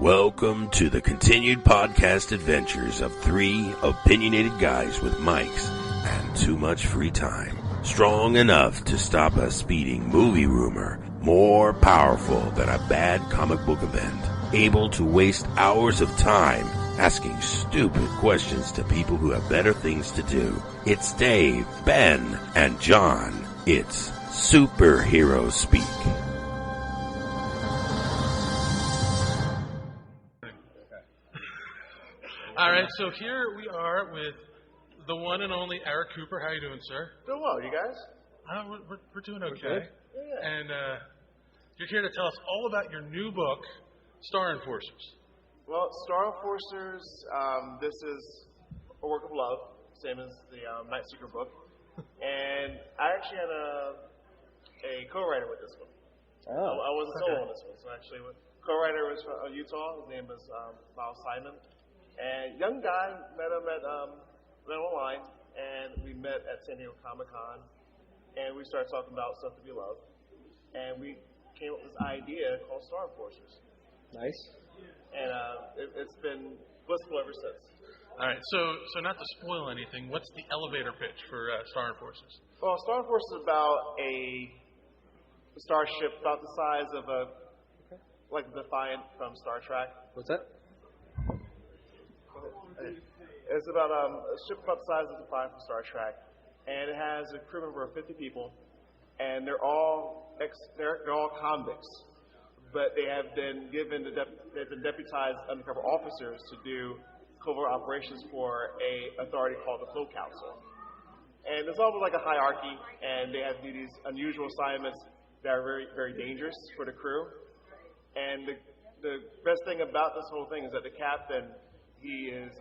Welcome to the continued podcast adventures of three opinionated guys with mics and too much free time. Strong enough to stop a speeding movie rumor, more powerful than a bad comic book event, able to waste hours of time asking stupid questions to people who have better things to do. It's Dave, Ben, and John. It's Superhero Speak. All right, so here we are with the one and only Eric Cooper. How you doing, sir? Doing well, you guys? We're doing okay. Yeah. And you're here to tell us all about your new book, Star Enforcers. Well, Star Enforcers, this is a work of love, same as the Night Seeker book. And I actually had a co-writer with this one. Oh. I wasn't solo on this one. So actually, co-writer was from Utah. His name was Miles Simon. And young guy, met him online, and we met at San Diego Comic-Con, and we started talking about stuff that we love, and we came up with this idea called Star Enforcers. Nice. And it's been blissful ever since. All right, so not to spoil anything, what's the elevator pitch for Star Enforcers? Well, Star Enforcers is about a starship about the size of like a Defiant from Star Trek. What's that? It's about a ship about the size of the Defiant from Star Trek, and it has a crew member of 50 people, and they're all convicts, but they have been they've been deputized undercover officers to do covert operations for a authority called the Float Council, and it's almost like a hierarchy, and they have to do these unusual assignments that are very, very dangerous for the crew. And the best thing about this whole thing is that the captain, he's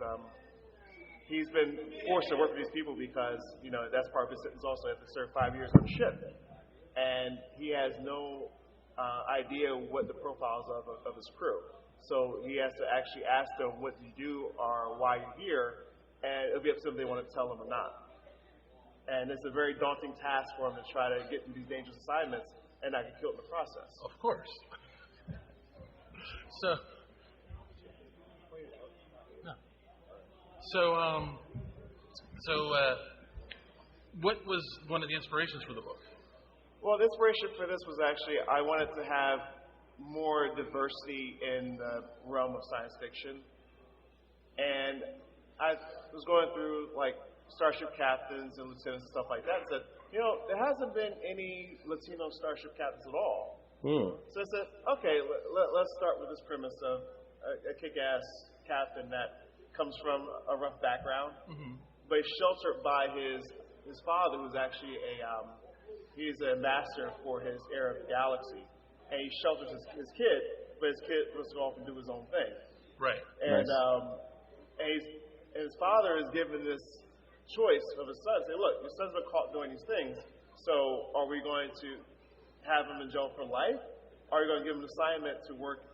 been forced to work with these people because, that's part of his sentence also. He has to serve 5 years on the ship. And he has no idea what the profiles of his crew. So he has to actually ask them what you do or why you're here, and it'll be up to them if they want to tell him or not. And it's a very daunting task for him to try to get through these dangerous assignments and not get killed in the process. Of course. So what was one of the inspirations for the book? Well, the inspiration for this was actually I wanted to have more diversity in the realm of science fiction. And I was going through, like, starship captains and lieutenants and stuff like that and said, there hasn't been any Latino starship captains at all. So I said, okay, let's start with this premise of a kick-ass captain that comes from a rough background, but he's sheltered by his father, who's actually he's an ambassador for his Arab galaxy, and he shelters his kid, but his kid wants to go off and do his own thing. Right. And Nice. and his father is given this choice of his son, say, look, your son's been caught doing these things, so are we going to have him in jail for life, or are you going to give him an assignment to work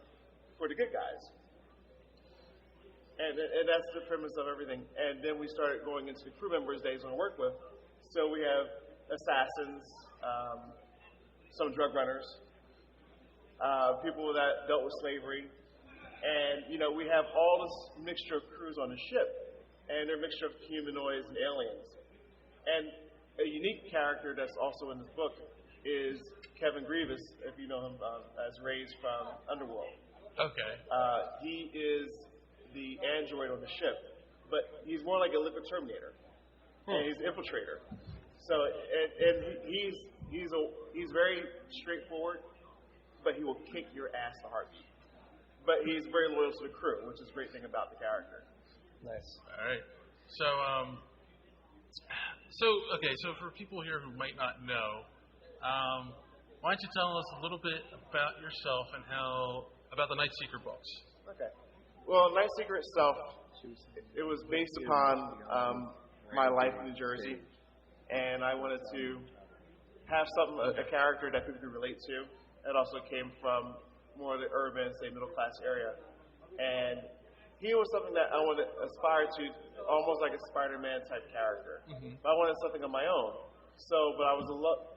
for the good guys? And that's the premise of everything. And then we started going into the crew members that he's going to work with. So we have assassins, some drug runners, people that dealt with slavery. And, we have all this mixture of crews on the ship. And they're a mixture of humanoids and aliens. And a unique character that's also in this book is Kevin Grievous, if you know him as Ray's from Underworld. Okay. He is the android on the ship, but he's more like a liquid Terminator, and he's an infiltrator. So, and he's very straightforward, but he will kick your ass to heartbeat. But he's very loyal to the crew, which is a great thing about the character. Nice. All right. So for people here who might not know, why don't you tell us a little bit about yourself and about the Night Seeker books? Okay. Well, Night Seeker itself, it was based upon my life in New Jersey, and I wanted to have a character that people could relate to. It also came from more of the urban, say, middle-class area. And he was something that I wanted to aspire to, almost like a Spider-Man type character. But I wanted something of my own. But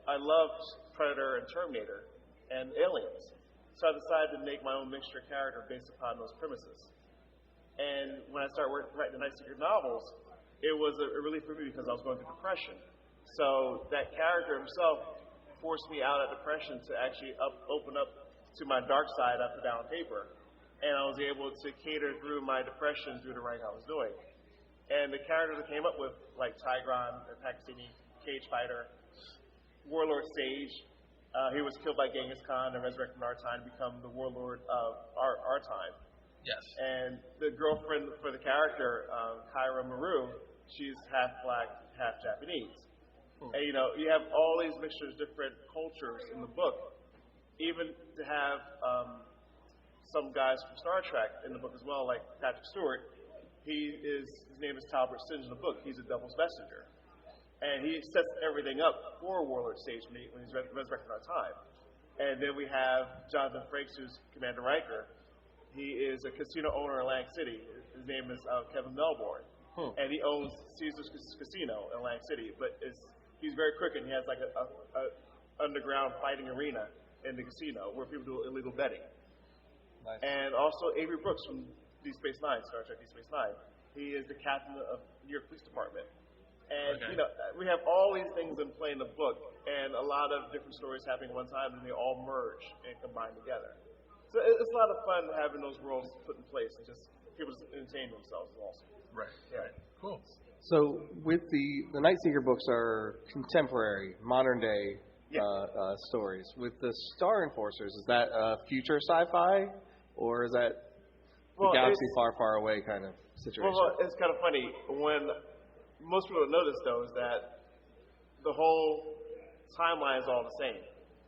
I loved Predator and Terminator and Aliens. So I decided to make my own mixture character based upon those premises. And when I started writing the Night Secret novels, it was a relief for me because I was going through depression. So that character himself forced me out of depression to actually open up to my dark side up and down paper. And I was able to cater through my depression through the writing I was doing. And the characters I came up with, like Tigron, Pakistani cage fighter, Warlord Sage, he was killed by Genghis Khan and resurrected in our time to become the warlord of our time. Yes. And the girlfriend for the character, Kyra Maru, she's half black, half Japanese. And you have all these mixtures, different cultures in the book. Even to have some guys from Star Trek in the book as well, like Patrick Stewart. His name is Talbot Singe in the book. He's a devil's messenger. And he sets everything up for Warlord Sage when he's resurrected our time. And then we have Jonathan Frakes, who's Commander Riker. He is a casino owner in Atlantic City. His name is Kevin Melbourne. And he owns Caesar's Casino in Atlantic City. But he's very crooked. He has like a underground fighting arena in the casino where people do illegal betting. Nice. And also Avery Brooks from Deep Space Nine, Star Trek Deep Space Nine. He is the captain of New York Police Department. And, we have all these things in play in the book, and a lot of different stories happening at one time, and they all merge and combine together. So it's a lot of fun having those worlds put in place, and just people just entertain themselves also. Right. Yeah. Right. Cool. So with the Nightseeker books are contemporary, modern day stories. With the Star Enforcers, is that future sci-fi, or is that the galaxy far, far away kind of situation? Well, it's kind of funny. When most people don't notice, though, is that the whole timeline is all the same.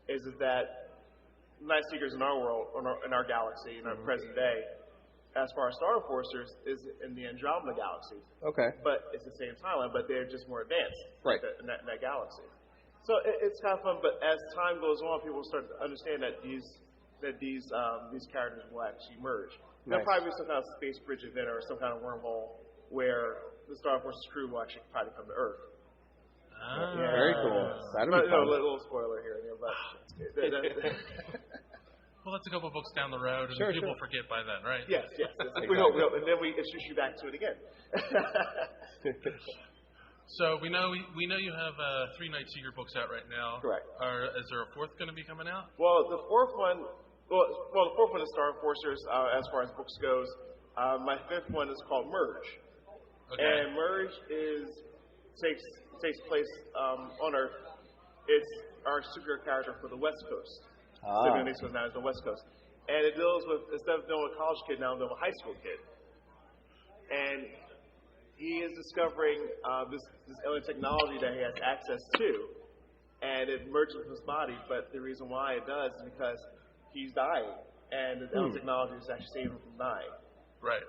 Is that Night Seekers in our world, in our galaxy, in our present day, as far as Star Enforcers, is in the Andromeda galaxy. Okay. But it's the same timeline, but they're just more advanced in that galaxy. So it's kind of fun, but as time goes on, people start to understand that these characters will actually merge. Nice. There'll probably be some kind of space bridge event or some kind of wormhole where the Star Forces crew will actually probably come to Earth. Very cool. That'll be fun. A little spoiler here, but well, that's a couple books down the road, and people forget by then, right? Yes. Exactly. We hope, and then we introduce you back to it again. So we know you have 3 Night Seeker books out right now. Correct. Is there a 4th going to be coming out? Well, the fourth one is Star Enforcers as far as books goes. My 5th one is called Merge. Okay. And Merge takes place on Earth. It's our superhero character for the West Coast. Now is the West Coast. And it deals with, instead of dealing with a college kid, now I'm dealing with a high school kid. And he is discovering this alien technology that he has access to. And it merges with his body, but the reason why it does is because he's dying. And the alien technology is actually saving him from dying. Right.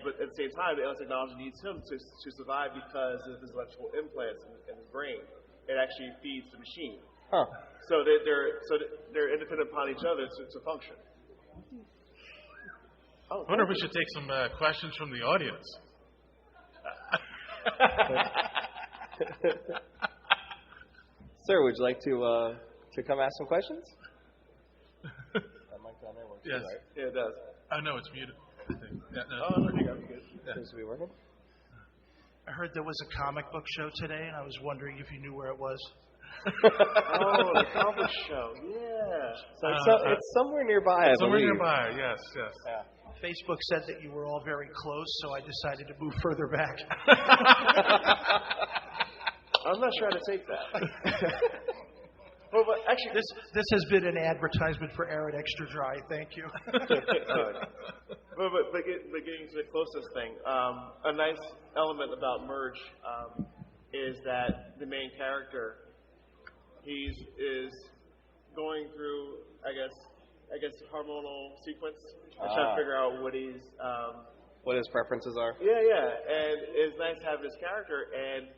But at the same time, the alien technology needs him to survive because of his electrical implants in his brain. It actually feeds the machine. Huh. So they're independent upon each other to function. I wonder if we should take some questions from the audience. Sir, would you like to come ask some questions? That mic down there works. Yes. Too, right? Yeah, it does. Oh no, it's muted. I think. Yeah, no. Oh, there you go. Good. Yeah. Seems to be working. I heard there was a comic book show today, and I was wondering if you knew where it was. The comic book show. Yeah. So it's somewhere nearby. Somewhere nearby. Yes. Yeah. Facebook said that you were all very close, so I decided to move further back. I'm not sure how to take that. Well, but actually, this has been an advertisement for Arid Extra Dry. Thank you. But getting to the closest thing, a nice element about Merge is that the main character, is going through, I guess, hormonal sequence and trying to figure out what his preferences are. Yeah, and it's nice having this character, and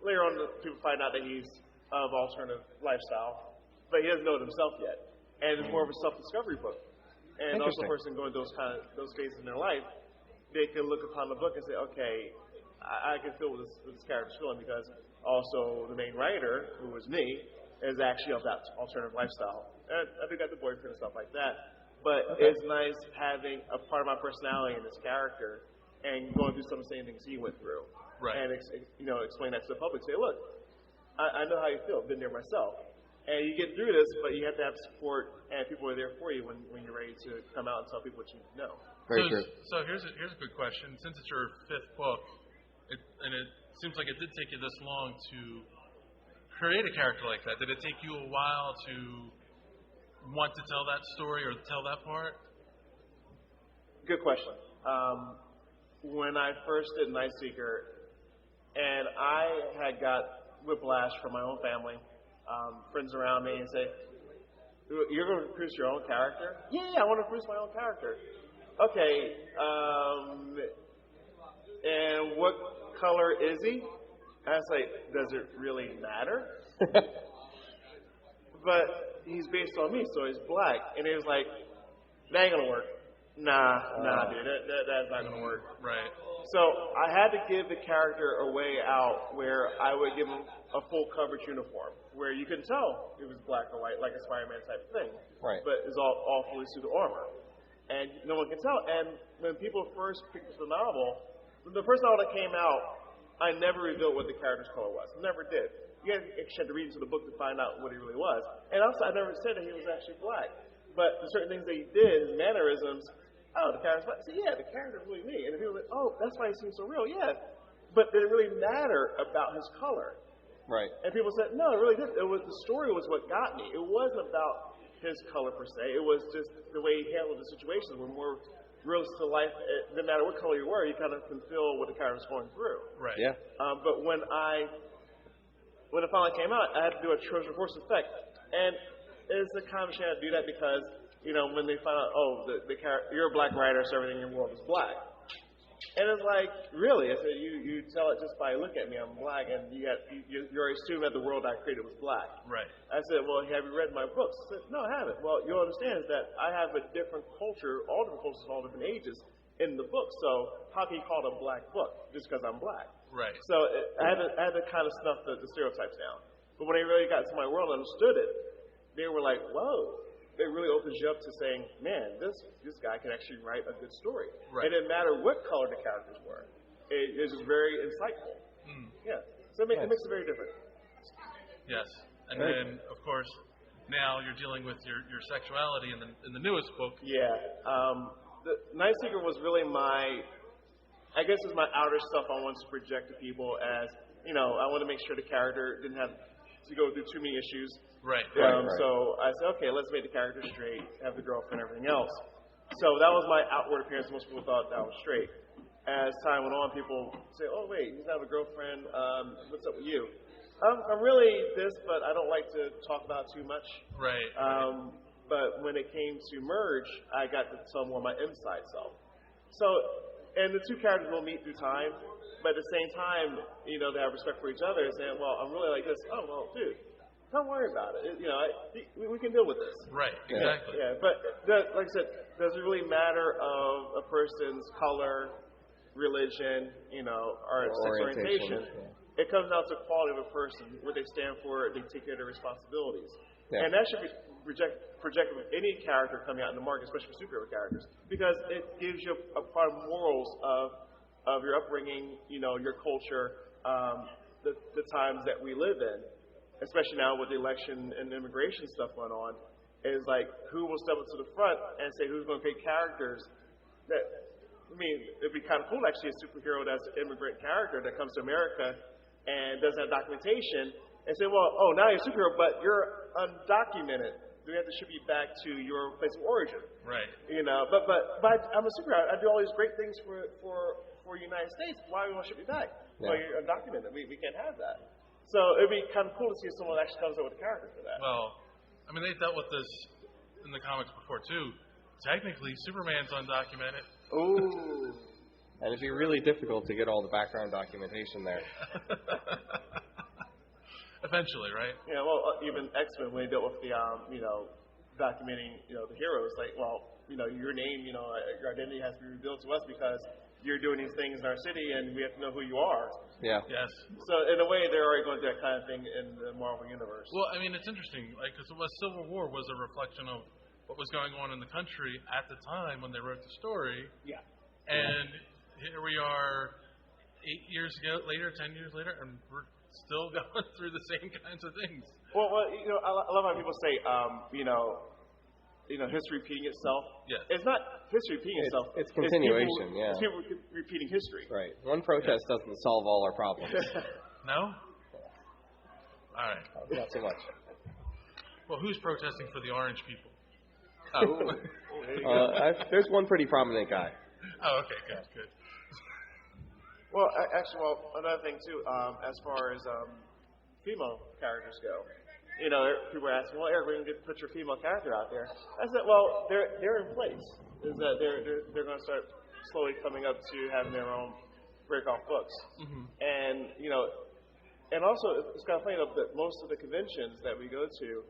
later on people find out that he's of alternative lifestyle, but he doesn't know it himself yet. And it's more of a self-discovery book. And also a person going those phases in their life, they can look upon the book and say, okay, I can feel what this character's feeling, because also the main writer, who was me, is actually of that alternative lifestyle. And I think got the boyfriend and stuff like that. But it's nice having a part of my personality in this character and going through some of the same things he went through. Right. And, explain that to the public. Say, look, I know how you feel. I've been there myself. And you get through this, but you have to have support and people are there for you when you're ready to come out and tell people what you know. Very true. So here's a good question. Since it's your 5th book, it seems like it did take you this long to create a character like that. Did it take you a while to want to tell that story or tell that part? Good question. When I first did Night Seeker, and I had got whiplash from my own family, friends around me, and say, "You're going to produce your own character?" Yeah, I want to produce my own character. Okay, and what color is he? And I was like, does it really matter? But he's based on me, so he's black. And he was like, that ain't gonna work. Nah, dude, that's not gonna work. Right. So I had to give the character a way out where I would give him a full coverage uniform, where you can tell it was black or white, like a Spider-Man type thing. Right. But it's all fully suited armor. And no one can tell. And when people first picked up the novel, the first novel that came out, I never revealed what the character's color was. Never did. You actually had to read into the book to find out what he really was. And also, I never said that he was actually black. But the certain things that he did, his mannerisms, the character's black. So yeah, the character's really me. And people were like, that's why he seems so real. Yeah. But did it really matter about his color? Right. And people said, no, it really didn't. The story was what got me. It wasn't about his color per se. It was just the way he handled the situations were more realistic to life. No matter what color you were, you kind of can feel what the character was going through. Right. Yeah. But when it finally came out, I had to do a Trojan horse effect. And it's a kind of shame to do that because, when they find out, the character, you're a black writer, so everything in your world is black. And it's like, really? I said, you tell it just by looking at me, I'm black, and you already assume that the world I created was black. Right. I said, well, have you read my books? I said, no, I haven't. Well, you'll understand that I have a different culture, all different cultures, all different ages in the book. So how can you call it a black book just because I'm black? Right. So I had to kind of snuff the stereotypes down. But when they really got to my world and understood it, they were like, whoa. It really opens you up to saying, man, this guy can actually write a good story. Right. It didn't matter what color the characters were. It was just very insightful. Yeah. So it makes it very different. Yes. And then, of course, now you're dealing with your sexuality in the newest book. Yeah. The Night Seeker was really my outer self I wanted to project to people as, I want to make sure the character didn't have to go through too many issues. Right. So I said, okay, let's make the character straight, have the girlfriend and everything else. So that was my outward appearance. Most people thought that was straight. As time went on, people say, oh, wait, he's not a girlfriend. What's up with you? I'm really this, but I don't like to talk about too much. Right. But when it came to merge, I got to tell more of my inside self. So, and the two characters will meet through time, but at the same time, they have respect for each other and saying, well, I'm really like this. Oh, well, dude. Don't worry about it. We can deal with this. Right, exactly. Yeah, but like I said, does it really matter of a person's color, religion, or sexual orientation? Yeah. It comes down to the quality of a person, what they stand for, they take care of their responsibilities. Yeah. And that should be projected with any character coming out in the market, especially for superhero characters, because it gives you a part of morals of your upbringing, your culture, the times that we live in. Especially now with the election and immigration stuff going on, is like who will step up to the front and say who's going to create characters that, it'd be kind of cool actually a superhero that's an immigrant character that comes to America and doesn't have documentation and say, well, now you're a superhero, but you're undocumented. We have to ship you back to your place of origin. Right. But I'm a superhero. I do all these great things for the United States. Why do we want to ship you back? Yeah. Well, you're undocumented. We can't have that. So it'd be kind of cool to see if someone actually comes up with a character for that. Well, they dealt with this in the comics before, too. Technically, Superman's undocumented. Ooh. And it'd be really difficult to get all the background documentation there. Eventually, right? Yeah, well, even X-Men, when they dealt with the, documenting, the heroes, like, well, your name, your identity has to be revealed to us because you're doing these things in our city and we have to know who you are. Yeah. Yes. So in a way, they're already going through that kind of thing in the Marvel Universe. Well, it's interesting, because Civil War was a reflection of what was going on in the country at the time when they wrote the story. Yeah. And here we are 8 years later, 10 years later, and we're still going through the same kinds of things. Well, I love how people say, history repeating itself. Yes. It's not history repeating itself. It's continuation, It's people repeating history. Right. One protest doesn't solve all our problems. No? All right. Not so much. Well, who's protesting for the orange people? There's one pretty prominent guy. Oh, okay, good. Well, another thing too, as far as female characters go, people are asking, well, Eric, we're going to put your female character out there. I said, well, they're in place. Is that they're going to start slowly coming up to having their own break-off books, and and also it's kind of funny that most of the conventions that we go to,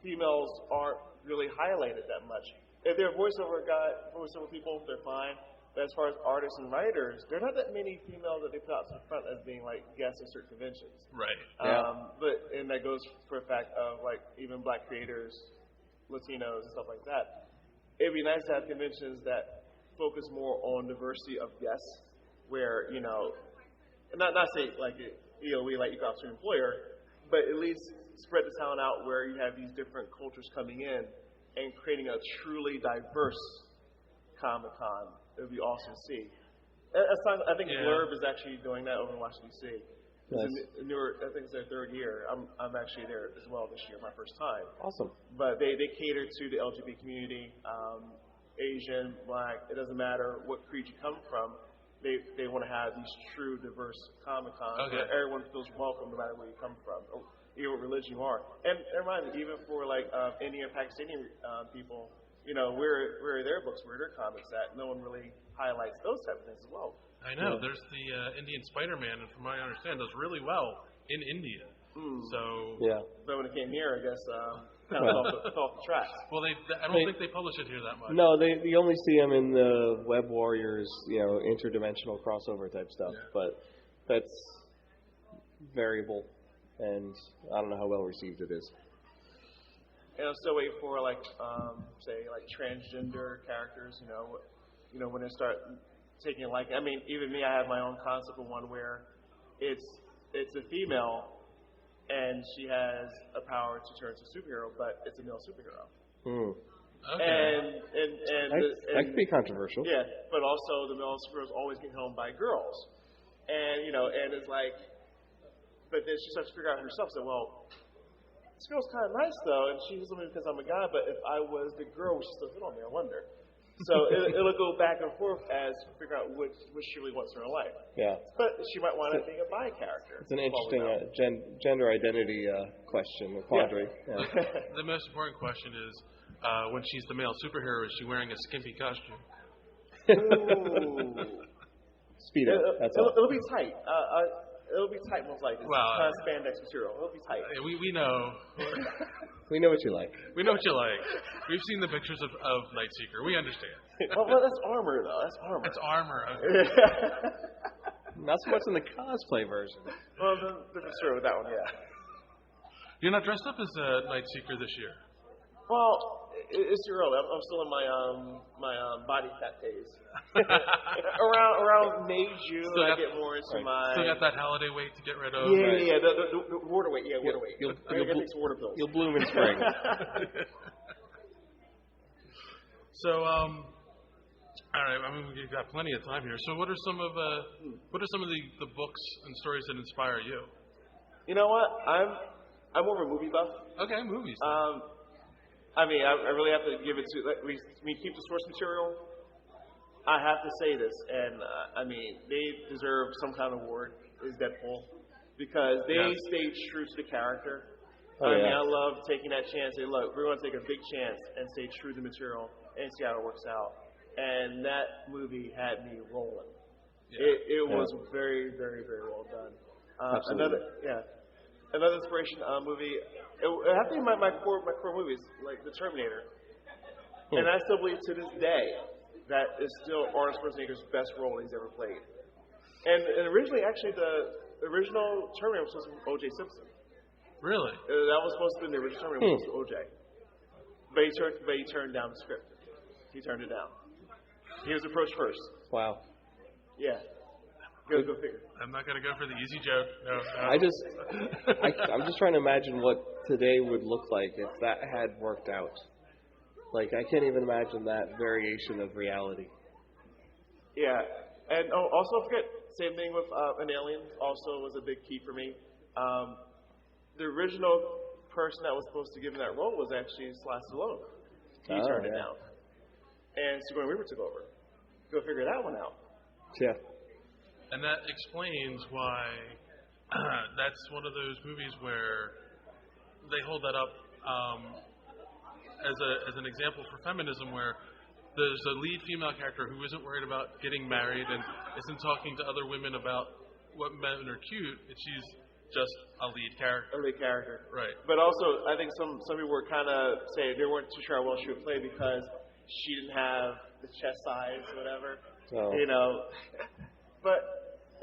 females aren't really highlighted that much. If they're voiceover people, they're fine. But as far as artists and writers, there are not that many females that they put out to the front as being like guests at certain conventions. Right. And that goes for a fact of like even black creators, Latinos, and stuff like that. It'd be nice to have conventions that focus more on diversity of guests, where not say like we like you go out to an employer, but at least spread the talent out where you have these different cultures coming in and creating a truly diverse Comic-Con. It would be awesome to see. I think Blurb is actually doing that over in Washington, D.C. Nice. I think it's their third year. I'm actually there as well this year, my first time. Awesome. But they cater to the LGBT community, Asian, Black. It doesn't matter what creed you come from. They want to have these true, diverse Comic-Cons where everyone feels welcome no matter where you come from, or even what religion you are. And remind me, even for like Indian and Pakistani people, where are their books, where are their comics at? No one really highlights those type of things as well. I know. There's the Indian Spider-Man, and from what I understand, does really well in India. So but when it came here, I guess kind of fell off the tracks. Well, I don't think they publish it here that much. No, you only see them in the Web Warriors, interdimensional crossover type stuff. Yeah. But that's variable, and I don't know how well received it is. And I'm still waiting for say transgender characters. When they start taking even me, I have my own concept of one where it's a female and she has a power to turn into a superhero, but it's a male superhero. Okay. That could be controversial. Yeah, but also the male superheroes always get home by girls, and it's like, but then she starts to figure out herself. So this girl's kind of nice, though, and she was me because I'm a guy, but if I was the girl, would she still hit on me? I wonder. So it'll go back and forth as to figure out what she really wants in her life. Yeah. But she might wind up being a bi character. It's an interesting gender identity question, quandary. Yeah. The most important question is, when she's the male superhero, is she wearing a skimpy costume? Ooh. Speedo, that's all. It'll be tight. It'll be tight, most likely. It's kind of spandex material. It'll be tight. We know. We know what you like. We know what you like. We've seen the pictures of Nightseeker. We understand. Well, that's armor, though. That's armor. It's armor. Okay. Not so much in the cosplay version. Well, different story with that one, yeah. You're not dressed up as a Nightseeker this year. Well, it's too early. I'm still in my body fat phase. around May, June, I get more into my. Still got that holiday weight to get rid of. Yeah, the water weight. Yeah, water weight. You'll take some water pills. You'll bloom in spring. So, all right. I mean, we've got plenty of time here. So, what are some of the books and stories that inspire you? You know what? I'm more of a movie buff. Okay, movies. I really have to give it to. We keep the source material. I have to say this, and they deserve some kind of award. Is Deadpool, because they stayed true to the character. I love taking that chance. Say, look, we're going to take a big chance and stay true to the material and see how it works out. And that movie had me rolling. Yeah. It was very, very, very well done. Another inspiration movie. It has to be my core movies, like The Terminator. And I still believe to this day that is still Arnold Schwarzenegger's best role he's ever played. And originally, actually, the original Terminator was supposed to be O.J. Simpson. Really? That was supposed to be the original Terminator was O.J. But he turned down the script. He turned it down. He was approached first. Wow. Yeah. Go figure. I'm not going to go for the easy joke. No. I'm just trying to imagine what today would look like if that had worked out. Like, I can't even imagine that variation of reality. Yeah. And also forget, same thing with an alien also was a big key for me. The original person that was supposed to give him that role was actually Stallone. He turned it down. And Sigourney Weaver took over. Go figure that one out. Yeah. And that explains why that's one of those movies where they hold that up as an example for feminism, where there's a lead female character who isn't worried about getting married and isn't talking to other women about what men are cute, and she's just a lead character. A lead character. Right. But also, I think some people were kind of saying they weren't too sure how well she would play because she didn't have the chest size or whatever. Oh. You know. But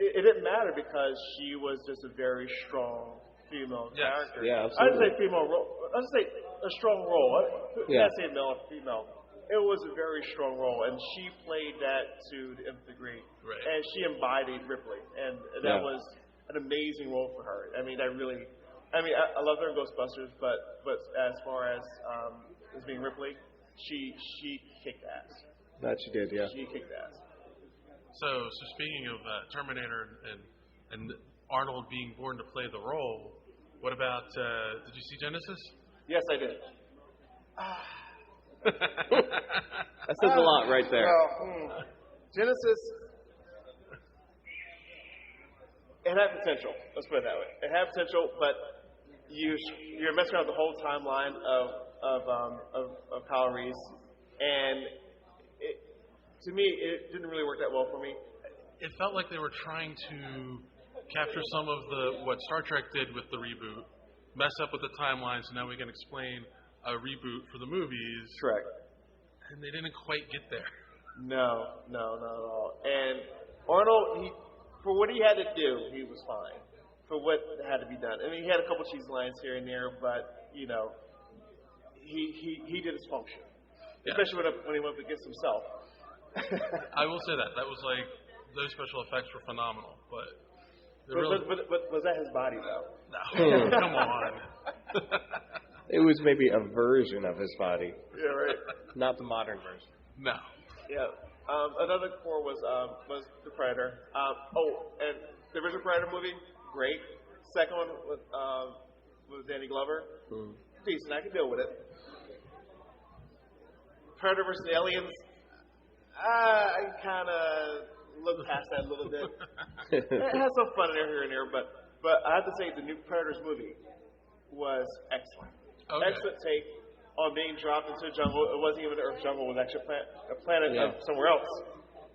it didn't matter because she was just a very strong female character. Yeah, I'd absolutely. say female role. I'd say a strong role. Yeah. I'd say male or female. It was a very strong role, and she played that to the nth degree. Right. And she embodied Ripley, and that was an amazing role for her. I love her in Ghostbusters, but as far as being Ripley, she kicked ass. That she did, yeah. She kicked ass. So speaking of Terminator and Arnold being born to play the role, what about, did you see Genesis? Yes, I did. That says a lot right there. Well, Genesis, it had potential. Let's put it that way. It had potential, but you're messing around with the whole timeline of Kyle Reese, and to me, it didn't really work that well for me. It felt like they were trying to capture some of what Star Trek did with the reboot, mess up with the timeline, so now we can explain a reboot for the movies. Correct. And they didn't quite get there. No, not at all. And Arnold, for what he had to do, he was fine. For what had to be done. I mean, he had a couple cheesy lines here and there, but, you know, he did his function. Yeah. Especially when he went up against himself. I will say that. That was like, those special effects were phenomenal, but... But was that his body, though? No. Come on. It was maybe a version of his body. Yeah, right. Not the modern version. No. Yeah. Another core was The Predator. And the original Predator movie, great. Second one was Danny Glover. Decent, I can deal with it. Predator versus Aliens, I kind of look past that a little bit. It has some fun in there here and there, but I have to say the new Predators movie was excellent. Okay. Excellent take on being dropped into a jungle. It wasn't even an Earth jungle; it was actually a planet of somewhere else.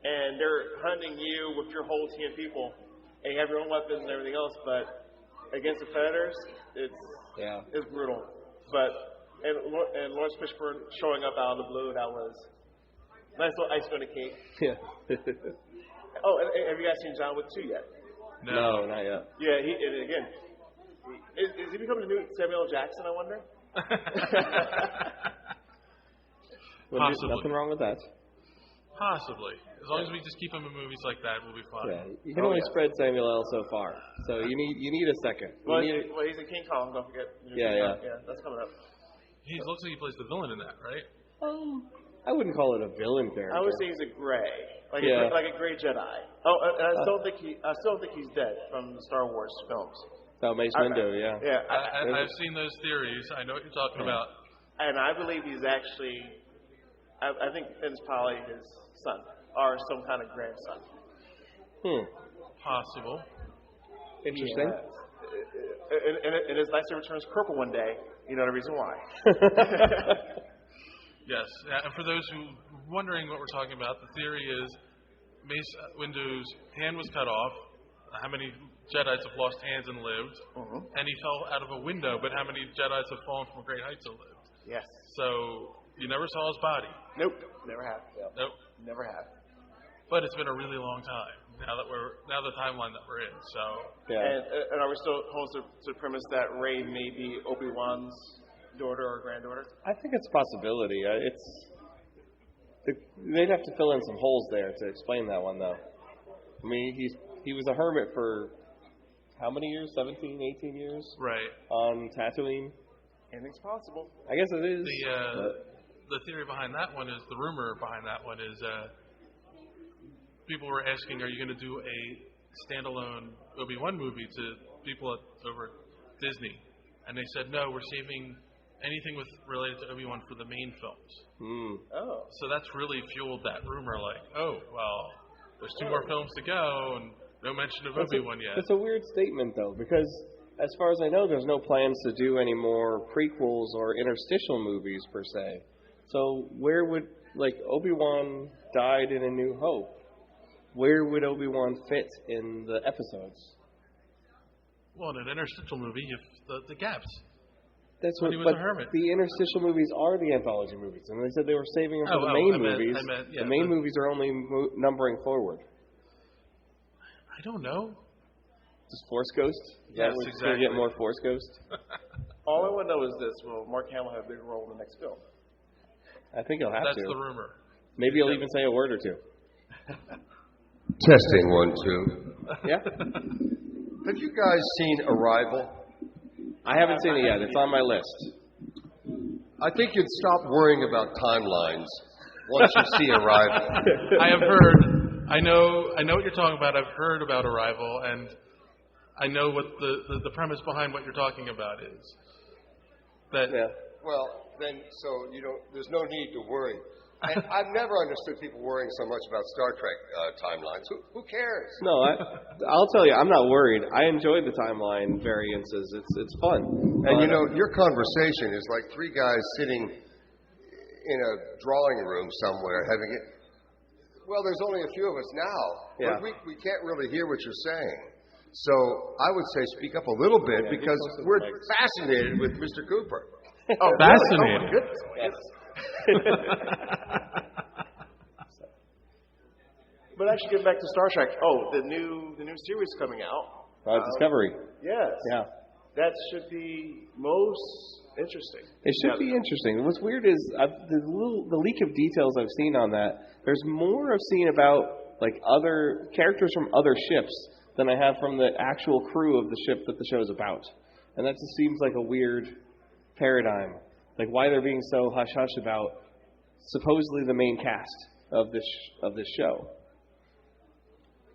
And they're hunting you with your whole team of people, and you have your own weapons and everything else. But against the Predators, it's brutal. And Lawrence Fishburne showing up out of the blue, that was a nice little icing on the cake. Yeah. Oh, and have you guys seen John Wick 2 yet? No, not yet. Yeah, is he becoming the new Samuel L. Jackson, I wonder? Possibly. Nothing wrong with that. Possibly. As long as we just keep him in movies like that, we'll be fine. Yeah, you can only spread Samuel L. so far, so you need a second. Well, he's in King Kong, don't forget. Yeah, that's coming up. He looks like he plays the villain in that, right? I wouldn't call it a villain character. I would say he's a gray, like a gray Jedi. Oh, and I still think he's dead from the Star Wars films. Oh, Mace Windu, yeah. Yeah, I've seen those theories. I know what you're talking about. And I believe he's actually, I think Finn's probably his son, or some kind of grandson. Possible. Interesting. And his lightsaber turns purple one day. You know the reason why. Yes. And for those who are wondering what we're talking about, the theory is Mace Windu's hand was cut off. How many Jedi's have lost hands and lived? And he fell out of a window, but how many Jedi's have fallen from great heights and lived? Yes. So you never saw his body. Nope. Never have. Nope. Never have. But it's been a really long time now the timeline that we're in. So and are we still opposed to the premise that Rey may be Obi-Wan's daughter or granddaughter? I think it's a possibility. They'd have to fill in some holes there to explain that one, though. I mean, he was a hermit for how many years? 17, 18 years? Right. On Tatooine? Anything's possible. I guess it is. The theory behind that one is, the rumor behind that one is, people were asking, are you going to do a standalone Obi-Wan movie to people over at Disney? And they said, no, we're saving anything related to Obi-Wan for the main films. Oh. So that's really fueled that rumor, like, oh, well, there's 2 more films to go, and no mention of Obi-Wan yet. It's a weird statement, though, because as far as I know, there's no plans to do any more prequels or interstitial movies, per se. So where would, Obi-Wan died in A New Hope. Where would Obi-Wan fit in the episodes? Well, in an interstitial movie, the gaps. That's when what, he was but a hermit. The interstitial movies are the anthology movies, and they said they were saving them for the main movies. Yeah, the main movies are only numbering forward. I don't know. Just Force Ghost? Yes, we're exactly. going to get more Force Ghost? All I want to know is this: will Mark Hamill have a big role in the next film? I think he'll have to. That's the rumor. Maybe he'll even say a word or two. Testing 1, 2. Yeah? Have you guys seen Arrival? I haven't seen it yet. It's on my list. I think you'd stop worrying about timelines once you see Arrival. I have heard. I know what you're talking about. I've heard about Arrival, and I know what the premise behind what you're talking about is. That Well, then, so there's no need to worry. And I've never understood people worrying so much about Star Trek timelines. Who cares? No, I'll tell you, I'm not worried. I enjoy the timeline variances. It's fun. And your conversation is like 3 guys sitting in a drawing room somewhere having it. Well, there's only a few of us now. Yeah. But we can't really hear what you're saying. So I would say speak up a little bit because we're fascinated with Mr. Cooper. Oh, fascinating. Really? Oh, my goodness. But actually, getting back to Star Trek. Oh, the new series coming out. Discovery. Yes. Yeah. That should be most interesting. It should be interesting. What's weird is the leak of details I've seen on that. There's more I've seen about other characters from other ships than I have from the actual crew of the ship that the show's about, and that just seems like a weird paradigm. Why they're being so hush hush about supposedly the main cast of this show.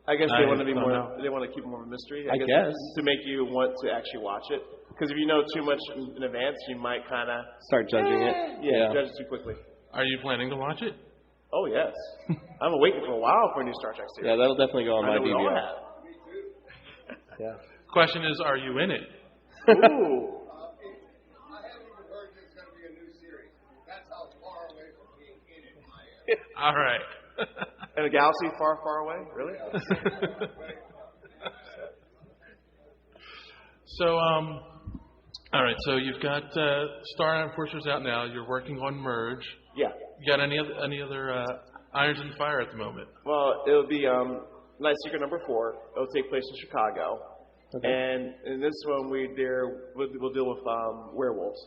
I guess they want to be more. They want to keep it more of a mystery. I guess to make you want to actually watch it. Because if you know too much in advance, you might kind of start judging it. Yeah, judge it too quickly. Are you planning to watch it? Oh yes, I've been waiting for a while for a new Star Trek series. Yeah, that'll definitely go on my DVR. Me too. Yeah. Question is, are you in it? Ooh. All right. In a galaxy far, far away? Really? So, all right. So you've got Star Enforcers out now. You're working on Merge. Yeah. You got any other irons in the fire at the moment? Well, it'll be Night Secret number 4. It'll take place in Chicago. Okay. And in this one, we'll deal with werewolves.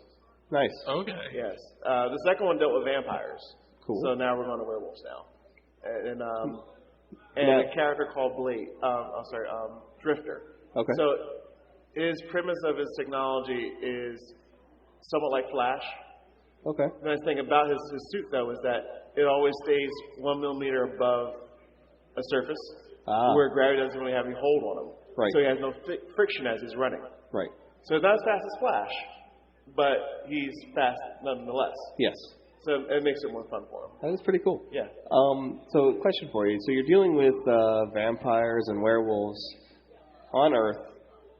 Nice. Okay. Yes. The second one dealt with vampires. Cool. So now we're going to werewolves now. And a character called Drifter. Okay. So his premise of his technology is somewhat like Flash. Okay. The nice thing about his suit, though, is that it always stays 1 millimeter above a surface where gravity doesn't really have any hold on him. Right. So he has no friction as he's running. Right. So he's not as fast as Flash, but he's fast nonetheless. Yes. So it makes it more fun for him. That is pretty cool. Yeah. So, question for you. So you're dealing with vampires and werewolves on Earth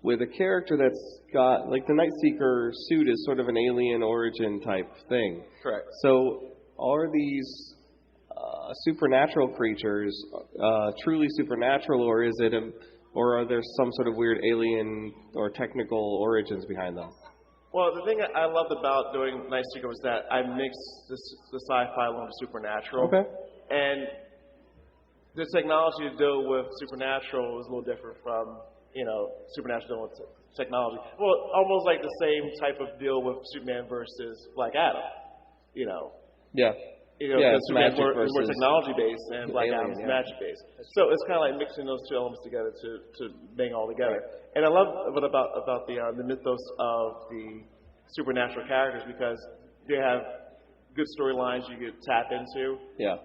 with a character that's got, the Night Seeker suit is sort of an alien origin type thing. Correct. So are these supernatural creatures truly supernatural, or or are there some sort of weird alien or technical origins behind them? Well, the thing I loved about doing Night Seeker was that I mixed the sci-fi along with supernatural. Okay. And the technology to deal with supernatural was a little different from supernatural dealing with technology. Well, almost like the same type of deal with Superman versus Black Adam. Yeah. Because it's Superman's magic more versus technology-based and Black alien, Adam's yeah. magic-based. So it's kind of like mixing those two elements together to bring all together. And I love about the mythos of the supernatural characters because they have good storylines you could tap into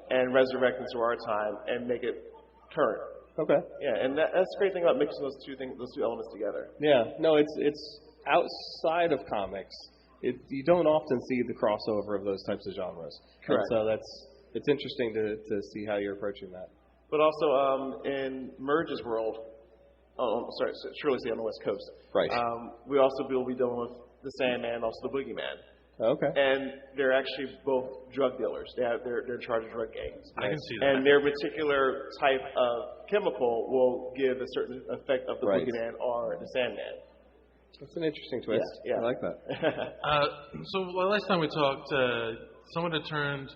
and resurrect into our time and make it current. Okay. Yeah, and that's the great thing about mixing those two elements together. Yeah. No, it's outside of comics. You don't often see the crossover of those types of genres. Correct. And so it's interesting to see how you're approaching that. But also in Merge's world, Shirley City on the West Coast. Right. We also will be dealing with the Sandman, also the Boogeyman. Okay. And they're actually both drug dealers. They're in charge of drug gangs. I can see that. And their particular type of chemical will give a certain effect of the Boogeyman or the Sandman. That's an interesting twist. Yeah. I like that. So the last time we talked, someone had turned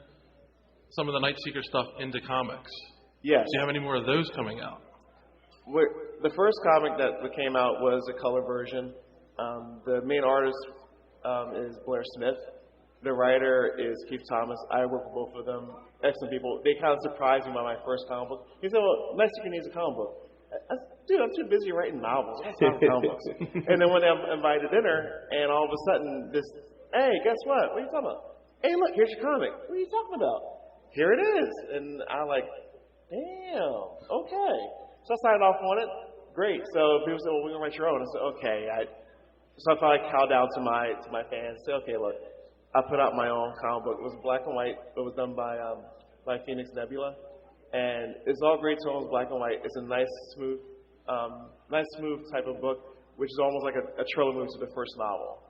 some of the Nightseeker stuff into comics. Yes. Do you have any more of those coming out? The first comic that came out was a color version. The main artist is Blair Smith. The writer is Keith Thomas. I work with both of them. Excellent people. They kind of surprised me by my first comic book. He said, well, Nightseeker needs a comic book. I said, dude, I'm too busy writing novels. I don't have comic books. And then one day I'm invited to dinner, and all of a sudden hey, guess what? What are you talking about? Hey, look, here's your comic. What are you talking about? Here it is. And I'm like, damn, okay. So I signed off on it. Great. So people said, well, we're going to write your own. I said, okay. So I thought I'd cow down to my fans and say, okay, look, I put out my own comic book. It was black and white. It was done by Phoenix Nebula. And it's all great tones, black and white. It's a nice, smooth type of book, which is almost like a trailer movie to the first novel.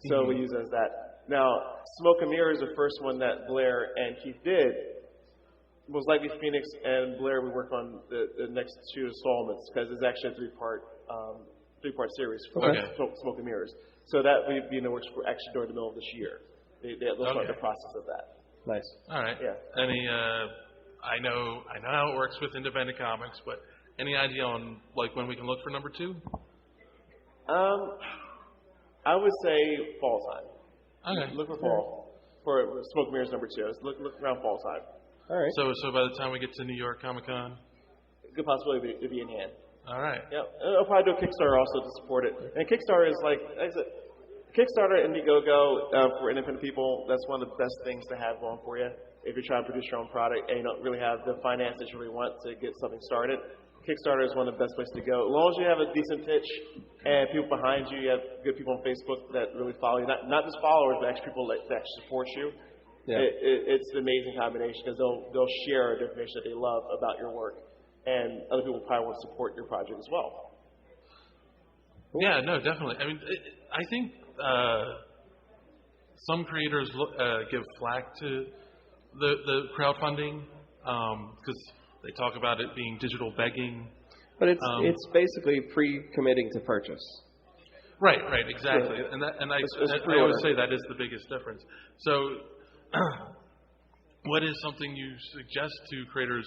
So we use it as that. Now, Smoke and Mirrors, the first one that Blair and Keith did, most likely Phoenix and Blair would work on the next two installments because it's actually a three-part series for Smoke and Mirrors. So that would be in the works for actually during the middle of this year. They'll start the process of that. Nice. All right. Yeah. Any? I know how it works with independent comics, but any idea on like when we can look for number 2? I would say fall time. Okay. Look for fall for Smoke and Mirrors number 2. Look around fall time. All right. So by the time we get to New York Comic Con, Good possibility to be in hand. all right. Yeah, I'll probably do a Kickstarter also to support it. And Kickstarter is like I said, Kickstarter, Indiegogo for independent people. That's one of the best things to have going for you if you're trying to produce your own product and you don't really have the finances you really want to get something started. Kickstarter is one of the best places to go. As long as you have a decent pitch and people behind you, you have good people on Facebook that really follow you. Not just followers, but actually people that actually support you. Yeah. It's an amazing combination because they'll share the information that they love about your work. And other people probably want to support your project as well. Yeah, no, definitely. I mean, I think some creators give flack to the crowdfunding because they talk about it being digital begging. But it's basically pre-committing to purchase. Right, exactly. Sure. And I always say that is the biggest difference. So what is something you suggest to creators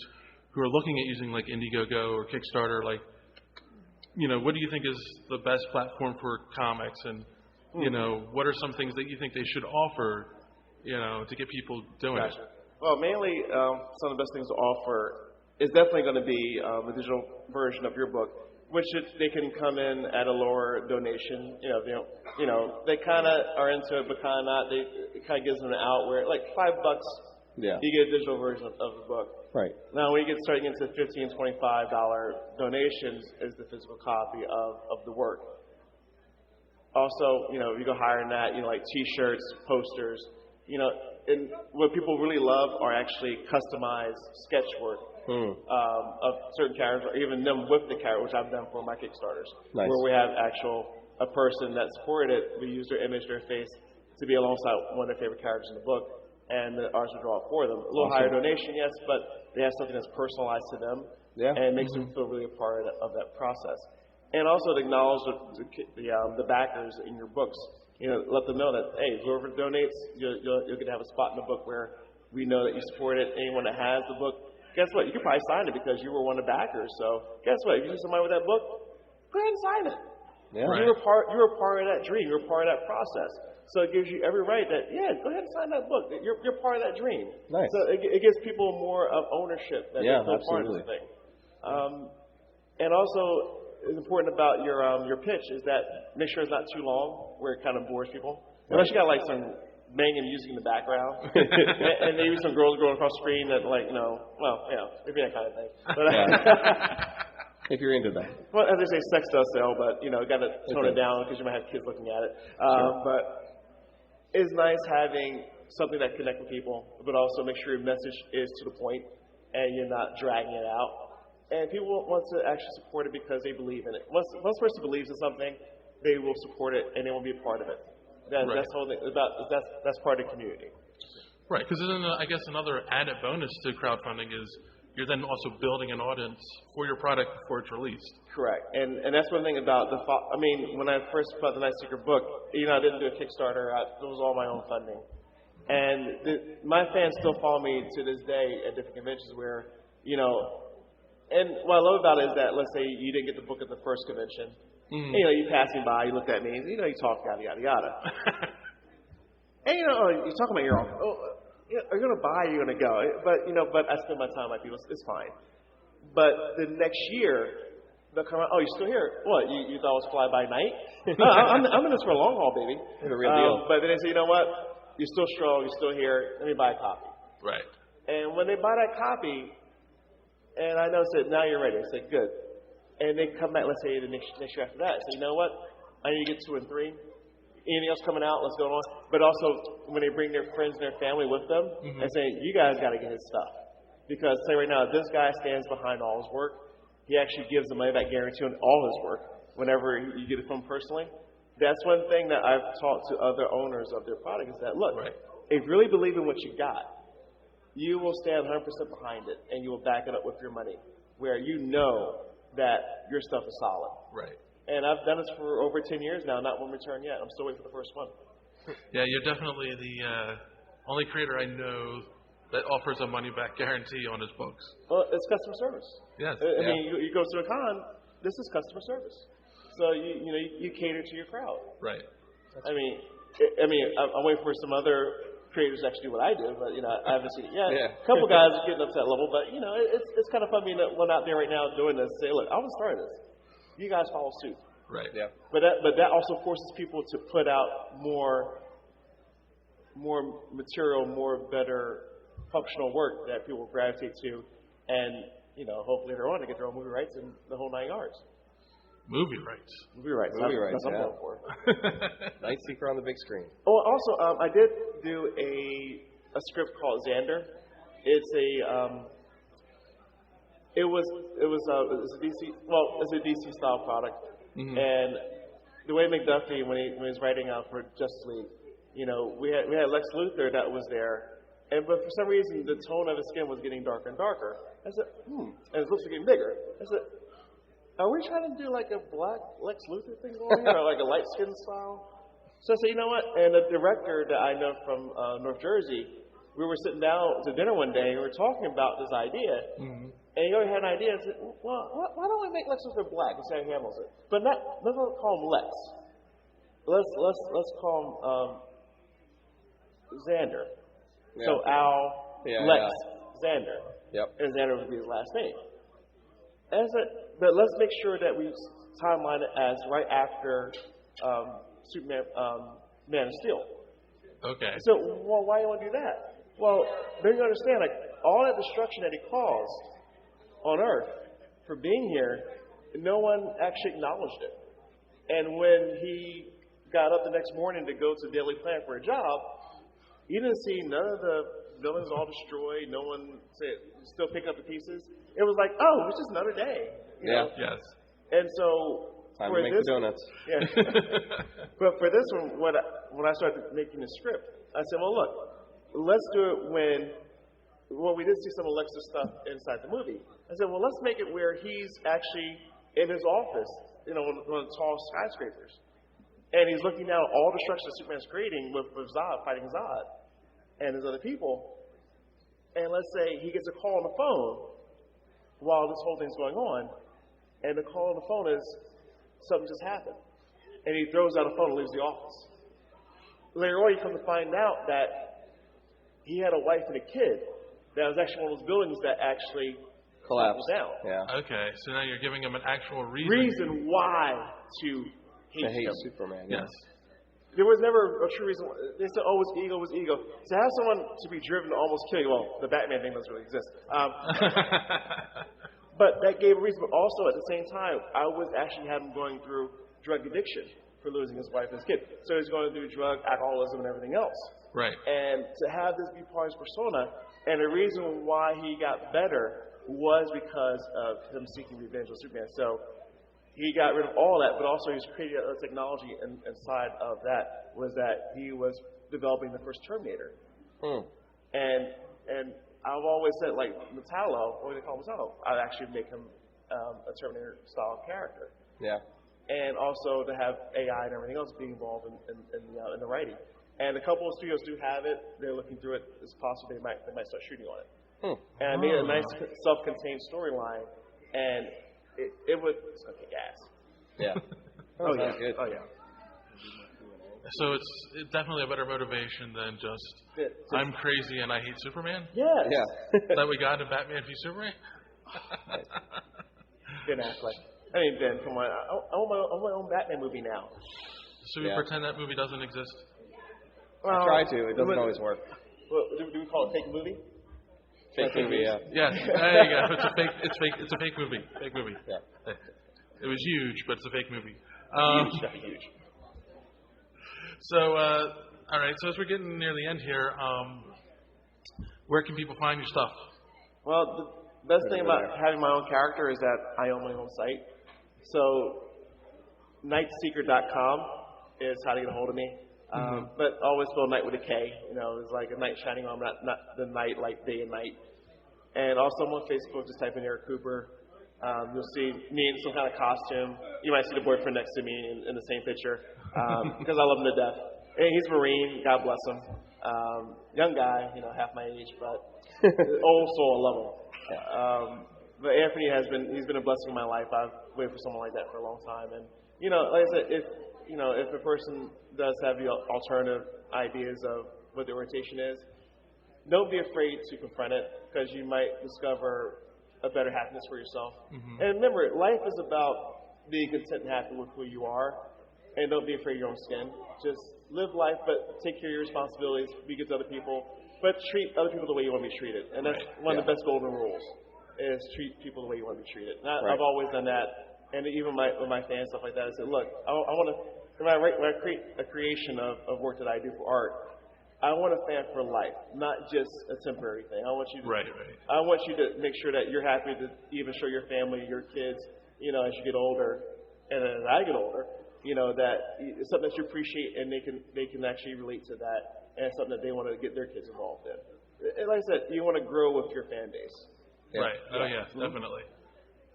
who are looking at using like Indiegogo or Kickstarter? Like, what do you think is the best platform for comics? And, what are some things that you think they should offer, to get people doing it? Well, mainly some of the best things to offer is definitely going to be a digital version of your book, which they can come in at a lower donation. They kind of are into it, but kind of not. It kind of gives them an out where like $5, you get a digital version of the book. Right. Now, when you get starting into $15, $25 donations, is the physical copy of the work. Also, you go higher than that, like T-shirts, posters, and what people really love are actually customized sketch work of certain characters, or even them with the character, which I've done for my Kickstarters, where we have a person that supported it. We use their image, their face, to be alongside one of their favorite characters in the book, and the artist will draw it for them. A little higher donation, yes, but they have something that's personalized to them, and it makes them feel really a part of that process. And also to acknowledge the backers in your books. Let them know that, hey, whoever donates, you'll get to have a spot in the book where we know that you support it. Anyone that has the book, guess what? You can probably sign it because you were one of the backers. So guess what? If you see somebody with that book, go ahead and sign it. Yeah. Right. You were part of that dream. You were part of that process. So it gives you every right that, go ahead and sign that book. You're part of that dream. Nice. So it gives people more of ownership that they're part of this thing. And also, it's important about your pitch is that make sure it's not too long where it kind of bores people. Unless you got like some banging music in the background, and maybe some girls going across the screen that maybe that kind of thing. But, if you're into that. well, as they say, sex does sell, but got to tone it down because you might have kids looking at it. But it's nice having something that connects with people, but also make sure your message is to the point and you're not dragging it out. And people want to actually support it because they believe in it. Once a person believes in something, they will support it and they will be a part of it. That's the whole thing that's part of the community. Right, because then I guess another added bonus to crowdfunding is you're then also building an audience for your product before it's released. Correct, and that's one thing about when I first put the Night Seeker book, I didn't do a Kickstarter. It was all my own funding, and my fans still follow me to this day at different conventions where, and what I love about it is that let's say you didn't get the book at the first convention. Mm-hmm. And, you passing by, you looked at me, you talk, yada, yada, yada. And, you're talking about your own. Are you going to buy or are you going to go? But I spend my time like people. It's fine. But the next year, they'll come out, you still here? What, you thought it was fly by night? No, I'm in this for a long haul, baby. It's a real deal. But then they say, you know what? You're still strong. You're still here. Let me buy a copy. Right. And when they buy that copy, and I notice that now you're ready. I say, good. And they come back, let's say, the next year after that. So, you know what? I need to get 2 and 3. Anything else coming out? Let's go on. But also, when they bring their friends and their family with them, and say, you guys got to get his stuff. Because, say right now, this guy stands behind all his work. He actually gives the money back guarantee on all his work whenever you get it from him personally. That's one thing that I've talked to other owners of their product is that, look, if you really believe in what you got, you will stand 100% behind it, and you will back it up with your money, where you know that your stuff is solid. Right. And I've done this for over 10 years now, not one return yet. I'm still waiting for the first one. Yeah, you're definitely the only creator I know that offers a money-back guarantee on his books. Well, it's customer service. Yes. I mean, you go to a con, this is customer service. So, you cater to your crowd. Right. I'm waiting for some other creators to actually do what I do, but, I haven't seen it yet. Yeah. A couple guys are getting up to that level, but, it's kind of fun being one out there right now doing this. Say, look, I was starting this. You guys follow suit. Right. Yeah. But that also forces people to put out more material, more better functional work that people gravitate to, and hopefully later on to get their own movie rights and the whole 9 yards. Movie rights. Movie rights. Movie rights. That's what I'm Yeah. going for. Night Seeker on the big screen. Oh, also, I did do a script called Xander. It's a DC style product, and the way McDuffie when he was writing out for Justice League, we had Lex Luthor that was there, but for some reason the tone of his skin was getting darker and darker. I said, and his lips were getting bigger. I said, are we trying to do like a black Lex Luthor thing going here, or like a light skin style? So I said, you know what? And the director that I know from North Jersey, we were sitting down to dinner one day and we were talking about this idea. And he already had an idea. I said, well, why don't we make Lex Luthor black and see how he handles it? But let's not call him Lex. Let's call him Xander. Yeah. So Al, Lex, Xander. Yep. And Xander would be his last name. And I said, but let's make sure that we timeline it as right after Superman, Man of Steel. Okay. So, why do you want to do that? Well, then you understand, like, all that destruction that he caused on Earth for being here, no one actually acknowledged it. And when he got up the next morning to go to Daily Planet for a job, you didn't see none of the villains all destroyed, no one still picking up the pieces. It was like, oh, it's just another day. You know? Yes. And so Time for to make this, the donuts. Yeah. But for this one, when I started making the script, I said, well, look, let's do it we did see some Alexa stuff inside the movie. I said, well, let's make it where he's actually in his office, one of the tall skyscrapers. And he's looking down at all the destruction that Superman's creating with Zod, fighting Zod and his other people. And let's say he gets a call on the phone while this whole thing's going on. And the call on the phone is, something just happened. And he throws out a phone and leaves the office. Later on, you come to find out that he had a wife and a kid that was actually one of those buildings that actually collapsed down. Yeah. Okay, so now you're giving him an actual reason. Why to hate him. Superman. Yes. There was never a true reason. They said, oh, it's ego, it's ego. To have someone to be driven to almost kill you, well, the Batman thing doesn't really exist. But that gave a reason. But also, at the same time, I was actually having going through drug addiction for losing his wife and his kid. So he's going through drug, alcoholism, and everything else. Right. And to have this be part of his persona, and the reason why he got better was because of him seeking revenge on Superman. So he got rid of all that, but also he was creating a technology inside of that was that he was developing the first Terminator. And I've always said, like, Metallo, what do they call Metallo? I'd actually make him a Terminator-style character. Yeah. And also to have AI and everything else be involved in the writing. And a couple of studios do have it. They're looking through it. It's possible they might start shooting on it. And I made a nice self-contained storyline, and it would okay, gas. Yeah. Oh yeah. Good. Oh yeah. So it's definitely a better motivation than just I'm crazy and I hate Superman. Yes. Yeah. Is that we got in Batman v Superman? Ben Affleck. I mean, Ben, come on. I want my own Batman movie now. So we pretend that movie doesn't exist? Well, I try to. It doesn't always work. Well, do we call it fake movie? Fake movie, yeah. Yes. There you go. It's a fake. It's fake. It's a fake movie. Fake movie. Yeah. It was huge, but it's a fake movie. Huge. So, all right. So as we're getting near the end here, where can people find your stuff? Well, the best thing about having my own character is that I own my own site. So, nightseeker.com is how to get a hold of me. But always spell night with a K. You know, it's like a knight shining armor, not the night like day and night. And also I'm on Facebook, just type in Eric Cooper. You'll see me in some kind of costume. You might see the boyfriend next to me in the same picture because I love him to death. And he's a Marine, God bless him. Young guy, you know, half my age, but old soul, I love him. But Anthony he's been a blessing in my life. I've waited for someone like that for a long time. And, you know, like I said, if a person does have the alternative ideas of what the orientation is, don't be afraid to confront it because you might discover a better happiness for yourself. And remember, life is about being content and happy with who you are, and don't be afraid of your own skin. Just live life, but take care of your responsibilities, be good to other people, but treat other people the way you want to be treated. And that's one of the best golden rules, is treat people the way you want to be treated. And I've always done that, and even with my fans, stuff like that, I said, look, I want to, when I create a creation of work that I do for art, I want a fan for life, not just a temporary thing. I want you to, I want you to make sure that you're happy to even show your family, your kids, you know, as you get older, and as I get older, you know, that it's something that you appreciate and they can actually relate to that, and it's something that they want to get their kids involved in. And like I said, you want to grow with your fan base. Right. Oh yeah, definitely.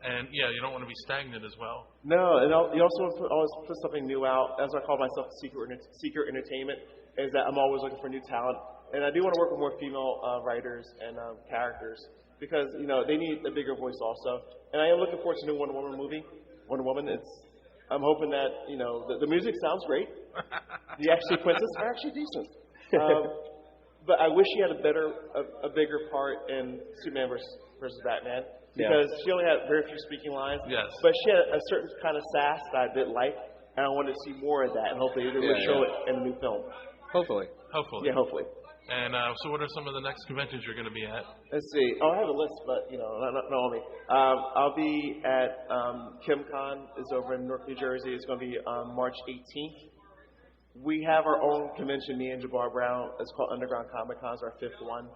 And yeah, you don't want to be stagnant as well. No, and you also want to always put something new out. As I call myself, Secret Entertainment, is that I'm always looking for new talent. And I do want to work with more female writers and characters because, you know, they need a bigger voice also. And I am looking forward to the new Wonder Woman movie. Wonder Woman, I'm hoping that, you know, the music sounds great. The action sequences are actually decent. But I wish she had a bigger part in Superman versus Batman. Because she only had very few speaking lines. Yes. But she had a certain kind of sass that I did like, and I wanted to see more of that. And hopefully they will show it in the new film. Hopefully. Yeah, hopefully. And so what are some of the next conventions you're going to be at? Let's see. I have a list, but, you know, not all me. I'll be at KimCon. It's over in Newark, New Jersey. It's going to be on March 18th. We have our own convention, me and Jabbar Brown. It's called Underground Comic Con. It's our 5th one.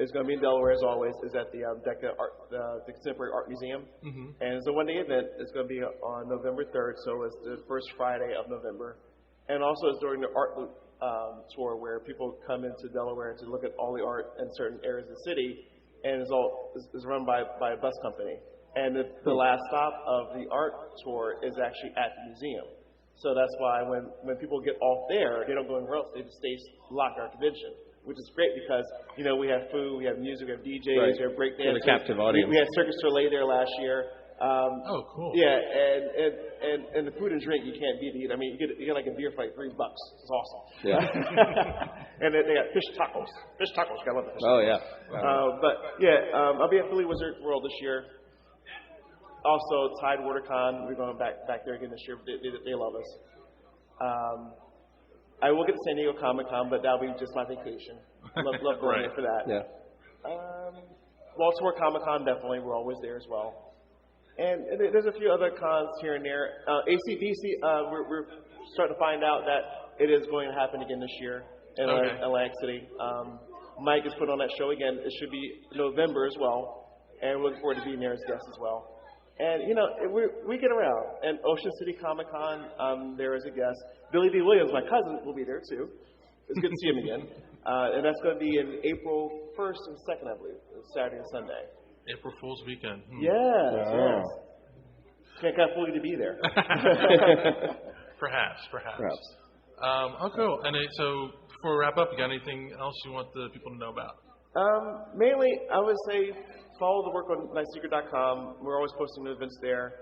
It's going to be in Delaware, as always. It's at the the Contemporary Art Museum. And it's a one-day event. It's going to be on November 3rd, so it's the first Friday of November. And also it's during the Art Loop tour where people come into Delaware to look at all the art in certain areas of the city. And it's run by a bus company. And the last stop of the art tour is actually at the museum. So that's why when people get off there, they don't go anywhere else. They just stay locked at our convention. Which is great because, you know, we have food, we have music, we have DJs, we have breakdancing. The captive audience. We had Circus Soleil there last year. Oh, cool. Yeah, and the food and drink you can't beat it. I mean, you get like a beer for like $3. It's awesome. Yeah. And they got fish tacos. Fish tacos. I love the fish. Oh, tacos. yeah. But yeah, I'll be at Philly Wizard World this year. Also, Tide WaterCon. We're going back there again this year. They love us. I will get to San Diego Comic-Con, but that'll be just my vacation. Love going there for that. Yeah. Baltimore Comic-Con, definitely. We're always there as well. And there's a few other cons here and there. ACDC, we're starting to find out that it is going to happen again this year in Atlantic City. Mike has put on that show again. It should be November as well. And we're looking forward to being there as guests as well. And, you know, we get around. And Ocean City Comic-Con, there is a guest. Billy D. Williams, my cousin, will be there too. It's good to see him again. And that's going to be in April 1st and 2nd, I believe. Saturday and Sunday. April Fool's Weekend. Yes. Can't fully to be there. Perhaps. Okay. And so before we wrap up, you got anything else you want the people to know about? Mainly, I would say follow the work on nightsecret.com. We're always posting new events there.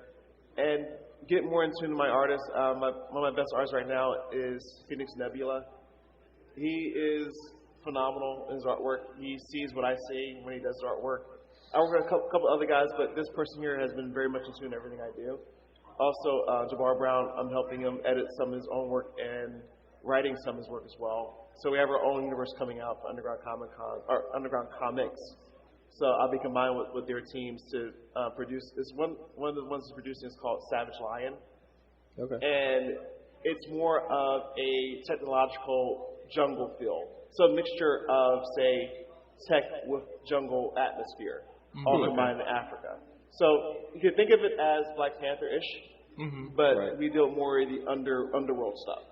And get more in tune to my artists. One of my best artists right now is Phoenix Nebula. He is phenomenal in his artwork. He sees what I see when he does his artwork. I work with a couple other guys, but this person here has been very much in tune to everything I do. Also, Jabbar Brown, I'm helping him edit some of his own work and writing some of his work as well. So we have our own universe coming out for Underground Comics. So I'll be combined with their teams to produce this. One of the ones he's producing is called Savage Lion. Okay. And it's more of a technological jungle feel. So a mixture of, say, tech with jungle atmosphere, all combined in Africa. So you can think of it as Black Panther-ish, but we deal more in the underworld stuff.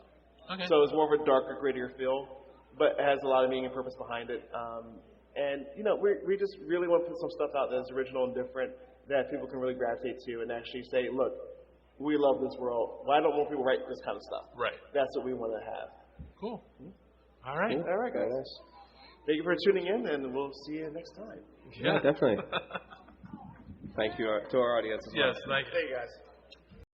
Okay. So it's more of a darker, grittier feel, but it has a lot of meaning and purpose behind it. And, you know, we just really want to put some stuff out that's original and different that people can really gravitate to and actually say, look, we love this world. Why don't more people write this kind of stuff? Right. That's what we want to have. Cool. All right. All right, guys. Nice. Thank you for tuning in, and we'll see you next time. Yeah, definitely. Thank you to our audience as well. Yes, thank you. Thank you, guys.